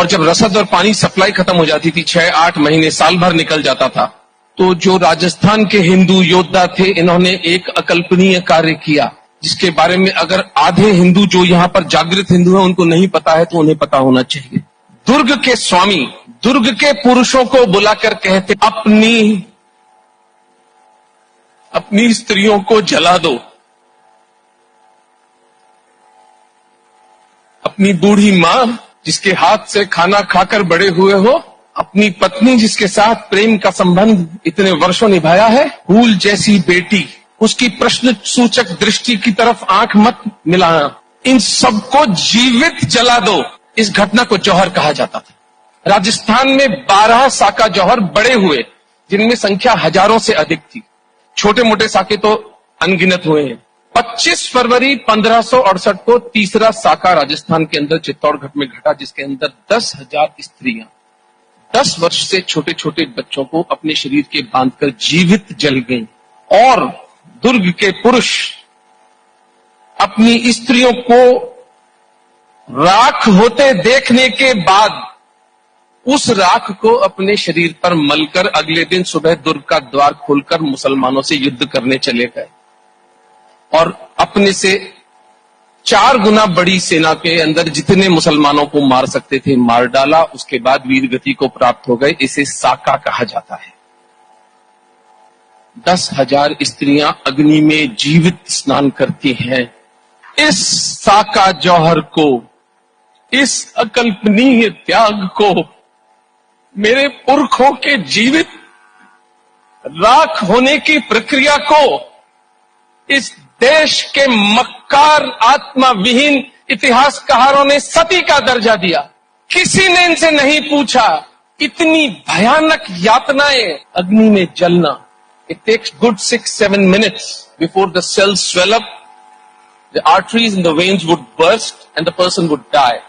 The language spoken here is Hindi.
और जब रसद और पानी सप्लाई खत्म हो जाती थी, 6-8 महीने, साल भर निकल जाता था, तो जो राजस्थान के हिंदू योद्धा थे, इन्होंने एक अकल्पनीय कार्य किया, जिसके बारे में अगर आधे हिंदू जो यहाँ पर जागृत हिंदू हैं उनको नहीं पता है तो उन्हें पता होना चाहिए। दुर्ग के स्वामी दुर्ग के पुरुषों को बुलाकर कहते, अपनी स्त्रियों को जला दो, अपनी बूढ़ी मां जिसके हाथ से खाना खाकर बड़े हुए हो, अपनी पत्नी जिसके साथ प्रेम का संबंध इतने वर्षों निभाया है, फूल जैसी बेटी, उसकी प्रश्न सूचक दृष्टि की तरफ आंख मत मिलाना, इन सबको जीवित जला दो। इस घटना को जौहर कहा जाता था। राजस्थान में 12 साका जौहर बड़े हुए, जिनमें संख्या हजारों से अधिक थी। छोटे मोटे साके तो अनगिनत हुए हैं। 25 फरवरी 1568 को तीसरा साका राजस्थान के अंदर चित्तौड़गढ़ में घटा, जिसके अंदर 10,000 स्त्रियां 10 वर्ष से छोटे छोटे बच्चों को अपने शरीर के बांधकर जीवित जल गईं। और दुर्ग के पुरुष अपनी स्त्रियों को राख होते देखने के बाद उस राख को अपने शरीर पर मलकर अगले दिन सुबह दुर्ग का द्वार खोलकर मुसलमानों से युद्ध करने चले गए और अपने से 4 गुना बड़ी सेना के अंदर जितने मुसलमानों को मार सकते थे मार डाला। उसके बाद वीरगति को प्राप्त हो गए। इसे साका कहा जाता है। 10,000 स्त्रियां अग्नि में जीवित स्नान करती हैं। इस साका जौहर को, इस अकल्पनीय त्याग को, मेरे पुरखों के जीवित राख होने की प्रक्रिया को इस देश के मक्कार आत्मा विहीन इतिहासकारों ने सती का दर्जा दिया। किसी ने इनसे नहीं पूछा, इतनी भयानक यातनाएं अग्नि में जलना। It takes good 6-7 minutes before the cells swell up, the arteries and the veins would burst and the person would die.